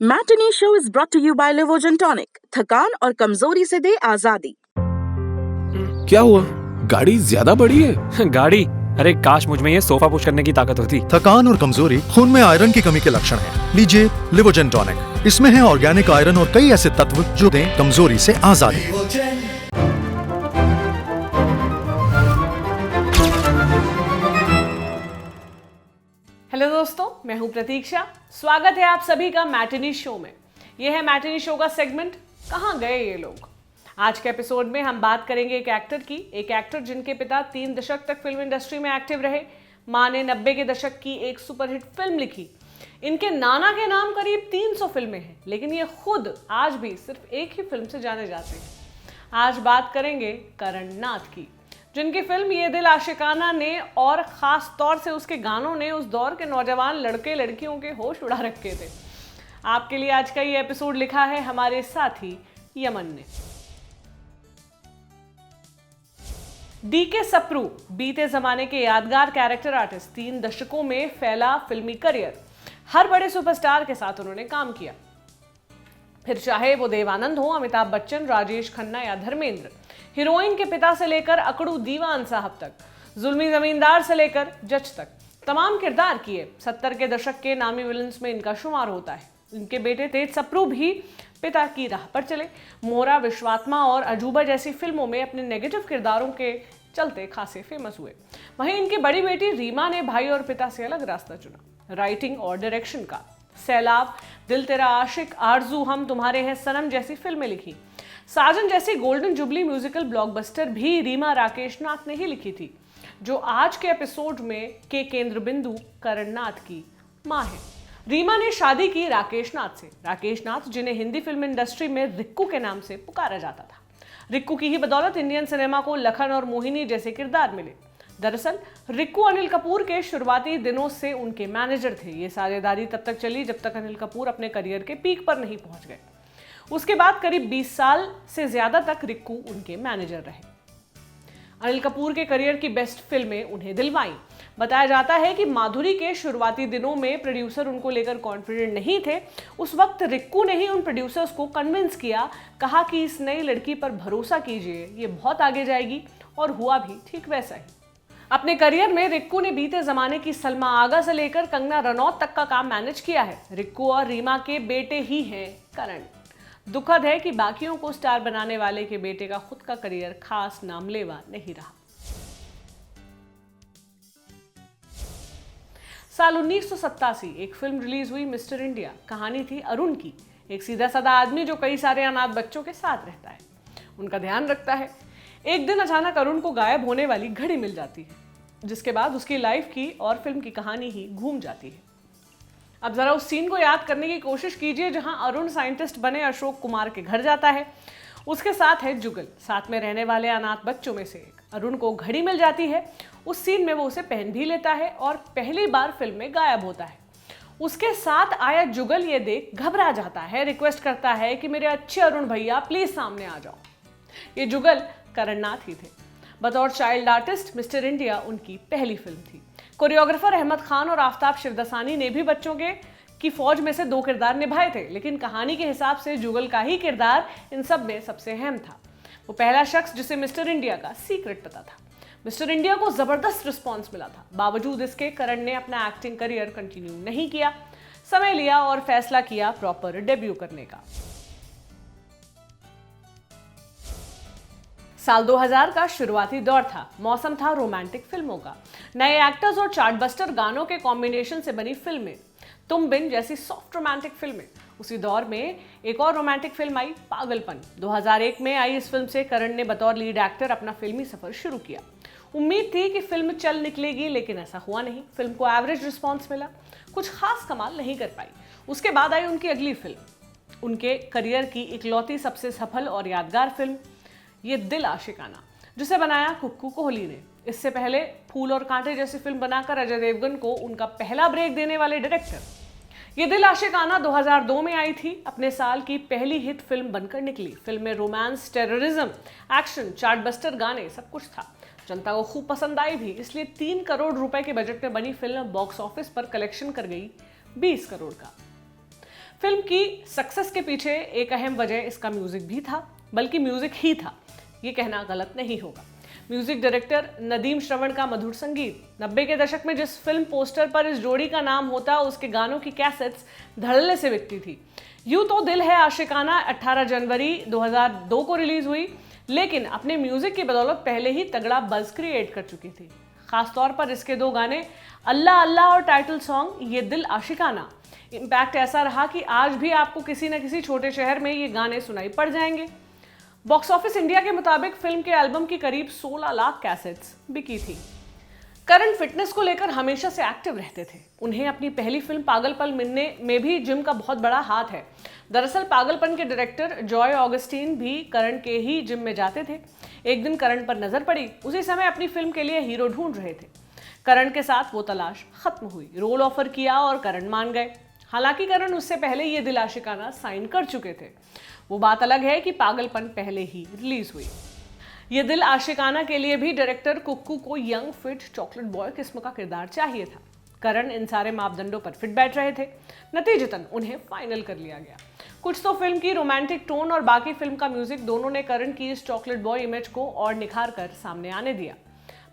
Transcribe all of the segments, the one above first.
Matinee show is brought to you by Livogen tonic. थकान और कमजोरी से दे आजादी। क्या हुआ? गाड़ी ज्यादा बड़ी है। गाड़ी? अरे काश मुझ में ये सोफा पुश करने की ताकत होती। थकान और कमजोरी खून में आयरन की कमी के लक्षण हैं। लीजिए लिवोजन टॉनिक। इसमें है ऑर्गेनिक आयरन और कई ऐसे तत्व जो दें कमजोरी से आजादी। हेलो दोस्तों, मैं हूं प्रतीक्षा। स्वागत है आप सभी का मैटिनी शो में। यह है मैटिनी शो का सेगमेंट कहां गए ये लोग। आज के एपिसोड में हम बात करेंगे एक एक्टर जिनके पिता 3 दशक तक फिल्म इंडस्ट्री में एक्टिव रहे। मां ने 90 के दशक की एक सुपरहिट फिल्म लिखी। इनके नाना के नाम करीब 300 फिल्में हैं, लेकिन ये खुद आज भी सिर्फ एक ही फिल्म से जाने जाते हैं। आज बात करेंगे करण नाथ की, जिनकी फिल्म ये दिल आशिकाना ने और ख़ास तौर से उसके गानों ने उस दौर के नौजवान लड़के लड़कियों के होश उड़ा रखे थे। आपके लिए आज का ये एपिसोड लिखा है हमारे साथी यमन ने। डीके सप्रू बीते ज़माने के यादगार कैरेक्टर आर्टिस्ट। 3 दशकों में फैला फिल्मी करियर। हर बड़े सुपरस्टार के साथ उन्होंने काम किया, फिर चाहे वो देव आनंद हो, अमिताभ बच्चन, राजेश खन्ना या धर्मेंद्र। हीरोइन के पिता से लेकर अकड़ू दीवान साहब तक, जुल्मी जमींदार से लेकर जज तक तमाम किरदार किए। 70 के दशक के नामी विलन्स में इनका शुमार होता है। इनके बेटे तेज सप्रू भी पिता की राह पर चले। मोरा, विश्वात्मा और अजूबा जैसी फिल्मों में अपने नेगेटिव किरदारों के चलते खासे फेमस हुए। वहीं इनकी बड़ी बेटी रीमा ने भाई और पिता से अलग रास्ता चुना, राइटिंग और डायरेक्शन का। सैलाब, दिल तेरा आशिक, आरजू, हम तुम्हारे हैं सनम जैसी फिल्में लिखी। साजन जैसी गोल्डन जुबली म्यूजिकल ब्लॉकबस्टर भी रीमा राकेश नाथ ने ही लिखी थी, जो आज के एपिसोड में के केंद्र बिंदु करण नाथ की मां है। रीमा ने शादी की राकेश नाथ से। राकेश नाथ, जिन्हें हिंदी फिल्म इंडस्ट्री में रिक्कू के नाम से पुकारा जाता था। रिक्कू की ही बदौलत इंडियन सिनेमा को लखन और मोहिनी जैसे किरदार मिले। दरअसल रिक्कू अनिल कपूर के शुरुआती दिनों से उनके मैनेजर थे। ये साझेदारी तब तक चली जब तक अनिल कपूर अपने करियर के पीक पर नहीं पहुंच गए। उसके बाद करीब 20 साल से ज्यादा तक रिक्कू उनके मैनेजर रहे। अनिल कपूर के करियर की बेस्ट फिल्में उन्हें दिलवाईं। बताया जाता है कि माधुरी के शुरुआती दिनों में प्रोड्यूसर उनको लेकर कॉन्फिडेंट नहीं थे। उस वक्त रिक्कू ने ही उन प्रोड्यूसर्स को कन्विंस किया, कहा कि इस नई लड़की पर भरोसा कीजिए, ये बहुत आगे जाएगी, और हुआ भी ठीक वैसा ही। अपने करियर में रिक्कू ने बीते जमाने की सलमा आगा से लेकर कंगना रनौत तक का काम मैनेज किया है। रिक्कू और रीमा के बेटे ही हैं करण। दुखद है कि बाकियों को स्टार बनाने वाले के बेटे का खुद का करियर खास नामलेवा नहीं रहा। साल 1987 एक फिल्म रिलीज हुई, मिस्टर इंडिया। कहानी थी अरुण की, एक सीधा साधा आदमी जो कई सारे अनाथ बच्चों के साथ रहता है, उनका ध्यान रखता है। एक दिन अचानक अरुण को गायब होने वाली घड़ी मिल जाती है, जिसके बाद उसकी लाइफ की और फिल्म की कहानी ही घूम जाती है। अब जरा उस सीन को याद करने की कोशिश कीजिए जहां अरुण साइंटिस्ट बने अशोक कुमार के घर जाता है। उसके साथ है जुगल, साथ में रहने वाले अनाथ बच्चों में से एक। अरुण को घड़ी मिल जाती है। उस सीन में वो उसे पहन भी लेता है और पहली बार फिल्म में गायब होता है। उसके साथ आया जुगल ये देख घबरा जाता है, रिक्वेस्ट करता है कि मेरे अच्छे अरुण भैया प्लीज सामने आ जाओ। ये जुगल करण नाथ ही थे। बतौर चाइल्ड आर्टिस्ट मिस्टर इंडिया उनकी पहली फिल्म थी। कोरियोग्राफर अहमद खान और आफ्ताब शिवदसानी ने भी बच्चों की फौज में से 2 किरदार निभाए थे, लेकिन कहानी के हिसाब से जुगल का ही किरदार इन सब में सबसे अहम था। वो पहला शख्स जिसे मिस्टर इंडिया का सीक्रेट पता था। मिस्टर इंडिया को जबरदस्त रिस्पॉन्स मिला था। बावजूद इसके करण ने अपना एक्टिंग करियर कंटिन्यू नहीं किया, समय लिया और फैसला किया प्रॉपर डेब्यू करने का। साल 2000 का शुरुआती दौर था। मौसम था रोमांटिक फिल्मों का। नए एक्टर्स और चार्टबस्टर गानों के कॉम्बिनेशन से बनी फिल्में, तुम बिन जैसी सॉफ्ट रोमांटिक फिल्में। उसी दौर में एक और रोमांटिक फिल्म आई, पागलपन। 2001 में आई इस फिल्म से करण ने बतौर लीड एक्टर अपना फिल्मी सफर शुरू किया। उम्मीद थी कि फिल्म चल निकलेगी, लेकिन ऐसा हुआ नहीं। फिल्म को एवरेज रिस्पॉन्स मिला, कुछ खास कमाल नहीं कर पाई। उसके बाद आई उनकी अगली फिल्म, उनके करियर की इकलौती सबसे सफल और यादगार फिल्म, ये दिल आशिकाना, जिसे बनाया कुक्कू कोहली ने। इससे पहले फूल और कांटे जैसी फिल्म बनाकर अजय देवगन को उनका पहला ब्रेक देने वाले डायरेक्टर। ये दिल आशिकाना 2002 में आई थी। अपने साल की पहली हिट फिल्म बनकर निकली। फिल्म में रोमांस, टेररिज्म, एक्शन, चार्टबस्टर गाने, सब कुछ था। जनता को खूब पसंद आई भी, इसलिए 3 करोड़ रुपए के बजट में बनी फिल्म बॉक्स ऑफिस पर कलेक्शन कर गई 20 करोड़ का। फिल्म की सक्सेस के पीछे एक अहम वजह इसका म्यूजिक भी था, बल्कि म्यूजिक ही था, ये कहना गलत नहीं होगा। म्यूजिक डायरेक्टर नदीम श्रवण का मधुर संगीत, 90 के दशक में जिस फिल्म पोस्टर पर इस जोड़ी का नाम होता, उसके गानों की कैसेट्स धड़ल्ले से बिकती थी। यूं तो दिल है आशिकाना 18 जनवरी 2002 को रिलीज हुई, लेकिन अपने म्यूजिक की बदौलत पहले ही तगड़ा बज़ क्रिएट कर चुकी थी। खासतौर पर इसके 2 गाने अल्लाह अल्लाह और टाइटल सॉन्ग ये दिल आशिकाना, इम्पैक्ट ऐसा रहा कि आज भी आपको किसी न किसी छोटे शहर में ये गाने सुनाई पड़ जाएंगे। बॉक्स ऑफिस इंडिया के मुताबिक फिल्म के एल्बम की करीब 16 लाख कैसेट्स बिकी थी। करण फिटनेस को लेकर हमेशा से एक्टिव रहते थे। उन्हें अपनी पहली फिल्म पागलपन में भी जिम का बहुत बड़ा हाथ है। दरअसल पागलपन के डायरेक्टर जॉय ऑगस्टीन भी करण के ही जिम में जाते थे। एक दिन करण पर नजर पड़ी, उसी समय अपनी फिल्म के लिए हीरो ढूंढ रहे थे। करण के साथ वो तलाश खत्म हुई, रोल ऑफर किया और करण मान गए। हालांकि करण उससे पहले ये दिल आशिकाना साइन कर चुके थे। वो बात अलग है कि पागलपन पहले ही रिलीज हुई। ये दिल आशिकाना के लिए भी डायरेक्टर कुक्कू को यंग फिट चॉकलेट बॉय किस्म का किरदार चाहिए था। करण इन सारे मापदंडों पर फिट बैठ रहे थे। नतीजतन उन्हें फाइनल कर लिया गया। कुछ तो फिल्म की रोमांटिक टोन और बाकी फिल्म का म्यूजिक दोनों ने करण की इस चॉकलेट बॉय इमेज को और निखार कर सामने आने दिया।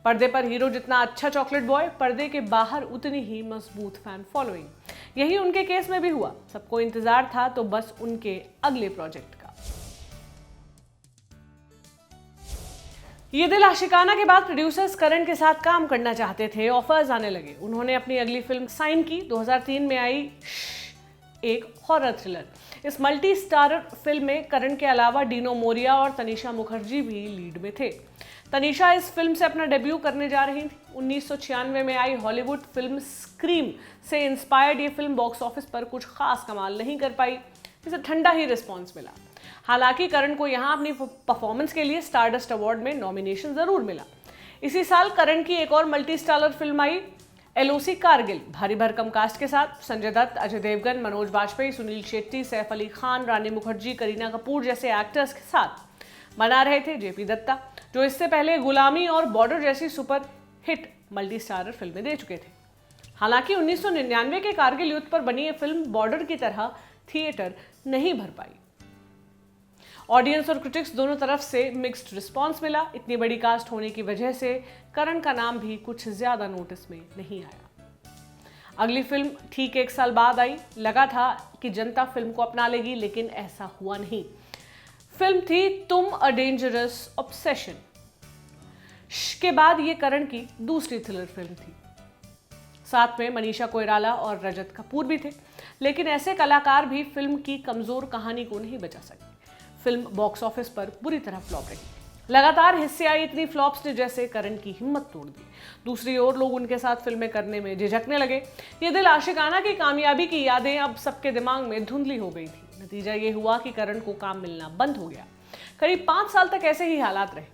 पर्दे पर हीरो जितना अच्छा चॉकलेट बॉय, पर्दे के बाहर उतनी ही मजबूत फैन फॉलोइंग। यही उनके केस में भी हुआ। सबको इंतजार था तो बस उनके अगले प्रोजेक्ट का। ये दिल आशिकाना के बाद प्रोड्यूसर्स करण के साथ काम करना चाहते थे, ऑफर्स आने लगे। उन्होंने अपनी अगली फिल्म साइन की। 2003 में आई एक हॉरर थ्रिलर। इस मल्टी स्टारर फिल्म में करण के अलावा डीनो मोरिया और तनिषा मुखर्जी भी लीड में थे। तनिषा इस फिल्म से अपना डेब्यू करने जा रही थी। 1996 में आई हॉलीवुड फिल्म स्क्रीम से इंस्पायर्ड ये फिल्म बॉक्स ऑफिस पर कुछ खास कमाल नहीं कर पाई। इसे ठंडा ही रिस्पॉन्स मिला। हालांकि करण को यहाँ अपनी परफॉर्मेंस के लिए स्टारडस्ट अवार्ड में नॉमिनेशन जरूर मिला। इसी साल करण की एक और मल्टी स्टारर फिल्म आई LOC कारगिल। भारी भरकम कास्ट के साथ संजय दत्त, अजय देवगन, मनोज बाजपेयी, सुनील शेट्टी, सैफ अली खान, रानी मुखर्जी, करीना कपूर जैसे एक्टर्स के साथ बना रहे थे JP दत्ता, जो इससे पहले गुलामी और बॉर्डर जैसी सुपर हिट मल्टी स्टारर फिल्में दे चुके थे। हालांकि 1999 के कारगिल युद्ध पर बनी ये फिल्म बॉर्डर की तरह थिएटर नहीं भर पाई। ऑडियंस और क्रिटिक्स दोनों तरफ से मिक्स्ड रिस्पांस मिला। इतनी बड़ी कास्ट होने की वजह से करण का नाम भी कुछ ज्यादा नोटिस में नहीं आया। अगली फिल्म ठीक 1 साल बाद आई। लगा था कि जनता फिल्म को अपना लेगी, लेकिन ऐसा हुआ नहीं। फिल्म थी तुम अ डेंजरस ऑब्सेशन। के बाद ये करण की दूसरी थ्रिलर फिल्म थी। साथ में मनीषा कोइराला और रजत कपूर भी थे, लेकिन ऐसे कलाकार भी फिल्म की कमजोर कहानी को नहीं बचा सके। फिल्म बॉक्स ऑफिस पर बुरी तरह फ्लॉप रही। लगातार हिस्से आई इतनी फ्लॉप्स ने जैसे करण की हिम्मत तोड़ दी। दूसरी ओर लोग उनके साथ फिल्में करने में झिझकने लगे। ये दिल आशिकाना की कामयाबी की यादें अब सबके दिमाग में धुंधली हो गई थी। नतीजा ये हुआ कि करण को काम मिलना बंद हो गया। करीब 5 साल तक ऐसे ही हालात रहे।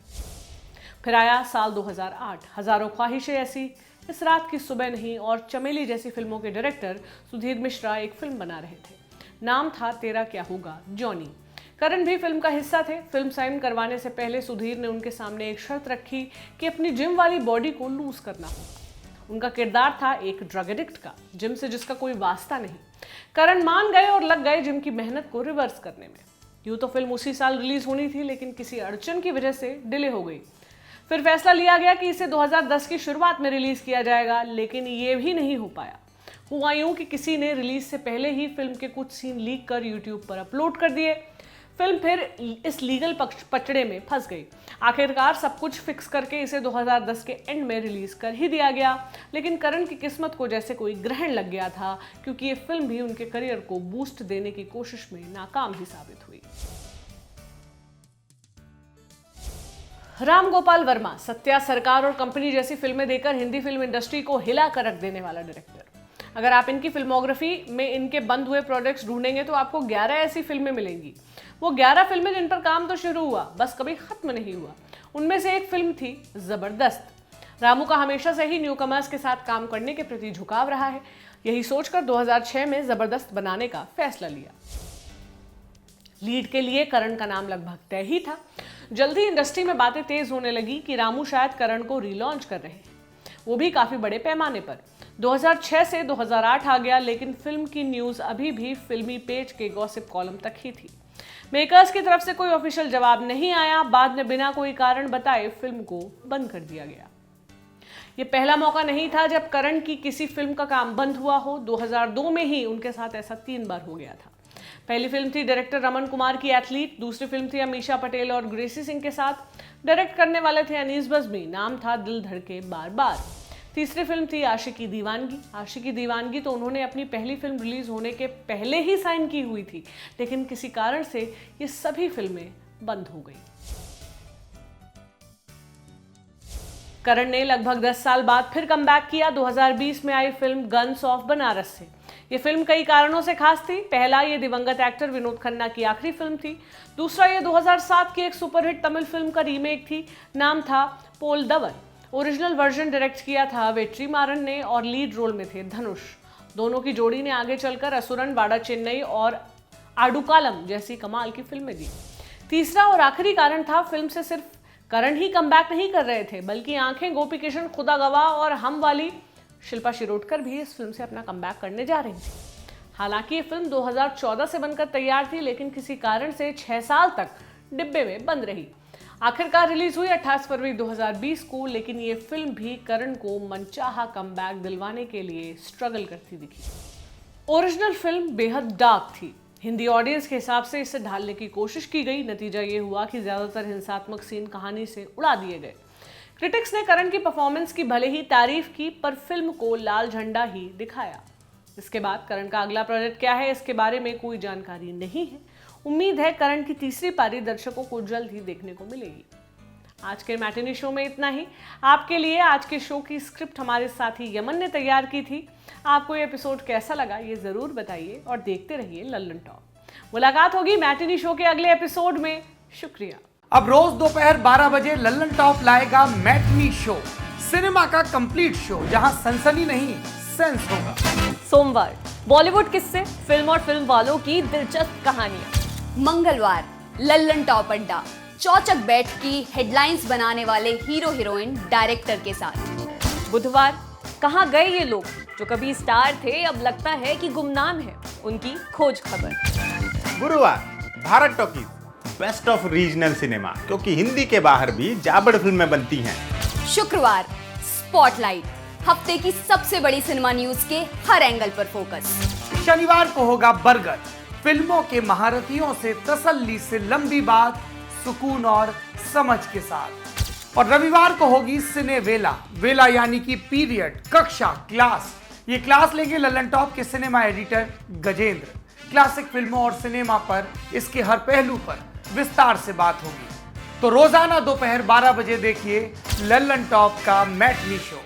फिर आया साल 2008। हजारों ख्वाहिशें ऐसी, इस रात की सुबह नहीं और चमेली जैसी फिल्मों के डायरेक्टर सुधीर मिश्रा एक फिल्म बना रहे थे। नाम था तेरा क्या होगा जॉनी। करण भी फिल्म का हिस्सा थे। फिल्म साइन करवाने से पहले सुधीर ने उनके सामने एक शर्त रखी कि अपनी जिम वाली बॉडी को लूज करना होगा। उनका किरदार था एक ड्रग एडिक्ट का, जिम से जिसका कोई वास्ता नहीं। करण मान गए और लग गए जिम की मेहनत को रिवर्स करने में। यूं तो फिल्म उसी साल रिलीज होनी थी, लेकिन किसी अड़चन की वजह से डिले हो गई। फिर फैसला लिया गया कि इसे 2010 की शुरुआत में रिलीज किया जाएगा, लेकिन ये भी नहीं हो पाया। हुआ यूं कि किसी ने रिलीज से पहले ही फिल्म के कुछ सीन लीक कर यूट्यूब पर अपलोड कर दिए। फिल्म फिर इस लीगल पचड़े में फंस गई। आखिरकार सब कुछ फिक्स करके इसे 2010 के एंड में रिलीज कर ही दिया गया, लेकिन करण की किस्मत को जैसे कोई ग्रहण लग गया था, क्योंकि ये फिल्म भी उनके करियर को बूस्ट देने की कोशिश में नाकाम ही साबित हुई। राम गोपाल वर्मा सत्या, सरकार और कंपनी जैसी फिल्में देकर हिंदी फिल्म इंडस्ट्री को हिला कर रख देने वाला डायरेक्टर। अगर आप इनकी फिल्मोग्राफी में इनके बंद हुए प्रोजेक्ट्स ढूंढेंगे तो आपको 11 ऐसी फिल्में मिलेंगी। वो 11 फिल्में जिन पर काम तो शुरू हुआ, बस कभी खत्म नहीं हुआ। उनमें से एक फिल्म थी जबरदस्त। रामू का हमेशा से ही न्यूकमर्स के साथ काम करने के प्रति झुकाव रहा है। यही सोचकर 2006 में जबरदस्त बनाने का फैसला लिया। लीड के लिए करण का नाम लगभग तय ही था। जल्दी इंडस्ट्री में बातें तेज होने लगी कि रामू शायद करण को रीलॉन्च कर रहे हैं, वो भी काफी बड़े पैमाने पर। 2006 से 2008 आ गया, लेकिन फिल्म की न्यूज़ अभी भी फिल्मी पेज के गॉसिप कॉलम तक ही थी। मेकर्स की तरफ से कोई ऑफिशियल जवाब नहीं आया। बाद में बिना कोई कारण बताए फिल्म को बंद कर दिया गया। ये पहला मौका नहीं था जब करण की किसी फिल्म का काम बंद हुआ हो। 2002 में ही उनके साथ ऐसा 3 बार हो गया था। पहली फिल्म थी डायरेक्टर रमन कुमार की एथलीट, दूसरी फिल्म थी अमीषा पटेल और ग्रेसी सिंह के साथ, डायरेक्ट करने वाले थे अनीस बज़मी, नाम था दिल धड़के बार बार। तीसरी फिल्म थी आशिकी दीवानगी। आशिकी दीवानगी तो उन्होंने अपनी पहली फिल्म रिलीज होने के पहले ही साइन की हुई थी, लेकिन किसी कारण से ये सभी फिल्में बंद हो गई। करण ने लगभग 10 साल बाद फिर कमबैक किया। 2020 में आई फिल्म गन्स ऑफ बनारस से। ये फिल्म कई कारणों से खास थी। पहला, ये दिवंगत एक्टर विनोद खन्ना की आखिरी फिल्म थी। दूसरा, ये 2007 की एक सुपरहिट तमिल फिल्म का रीमेक थी, नाम था पोलदवन। ओरिजिनल वर्जन डायरेक्ट किया था वेट्रीमारन ने और लीड रोल में थे धनुष। दोनों की जोड़ी ने आगे चलकर असुरन, वाड़ा चेन्नई और आडुकालम जैसी कमाल की फिल्में दी। तीसरा और आखिरी कारण था, फिल्म से सिर्फ करण ही कमबैक नहीं कर रहे थे, बल्कि आंखें, गोपी किशन, खुदा गवाह और हम वाली शिल्पा शिरोडकर भी इस फिल्म से अपना कमबैक करने जा रही थी। हालांकि ये फिल्म 2014 से बनकर तैयार थी, लेकिन किसी कारण से 6 साल तक डिब्बे में बंद रही। आखिरकार रिलीज हुई 28 फरवरी 2020 को, लेकिन ये फिल्म भी करण को मनचाहा कमबैक दिलवाने के लिए स्ट्रगल करती दिखी। ओरिजिनल फिल्म बेहद डार्क थी। हिंदी ऑडियंस के हिसाब से इसे ढालने की कोशिश की गई। नतीजा ये हुआ कि ज्यादातर हिंसात्मक सीन कहानी से उड़ा दिए गए। क्रिटिक्स ने करण की परफॉर्मेंस की भले ही तारीफ की, पर फिल्म को लाल झंडा ही दिखाया। इसके बाद करण का अगला प्रोजेक्ट क्या है, इसके बारे में कोई जानकारी नहीं है। उम्मीद है करण की तीसरी पारी दर्शकों को जल्द ही देखने को मिलेगी। आज के मैटिनी शो में इतना ही। आपके लिए आज के शो की स्क्रिप्ट हमारे साथी यमन ने तैयार की थी। आपको ये एपिसोड कैसा लगा ये जरूर बताइए और देखते रहिए लल्लन टॉप। मुलाकात होगी मैटिनी शो के अगले एपिसोड में। शुक्रिया। अब रोज दोपहर 12 बजे लल्लन टॉप लाएगा मैटिनी शो, सिनेमा का कंप्लीट शो, जहां सनसनी नहीं सेंस होगा। सोमवार बॉलीवुड किस्से, फिल्म और फिल्म वालों की दिलचस्प कहानियां। मंगलवार लल्लन टॉप अड्डा, चौचक बैठ की हेडलाइंस बनाने वाले हीरो हीरोइन डायरेक्टर के साथ। बुधवार कहां गए ये लोग जो कभी स्टार थे, अब लगता है कि गुमनाम है, उनकी खोज खबर। गुरुवार Bharat talkies, best of regional cinema, क्योंकि हिंदी के बाहर भी जाबड़ फिल्में बनती हैं। शुक्रवार स्पॉटलाइट, हफ्ते की सबसे बड़ी सिनेमा न्यूज के हर एंगल पर फोकस। शनिवार को होगा बर्गर, फिल्मों के महारथियों से तसल्ली से लंबी बात, सुकून और समझ के साथ। और रविवार को होगी सिने वेला, वेला यानी कि पीरियड, कक्षा, क्लास। ये क्लास लेंगे लल्लन टॉप के सिनेमा एडिटर गजेंद्र। क्लासिक फिल्मों और सिनेमा पर, इसके हर पहलू पर विस्तार से बात होगी। तो रोजाना दोपहर 12 बजे देखिए लल्लन टॉप का मैटिनी शो।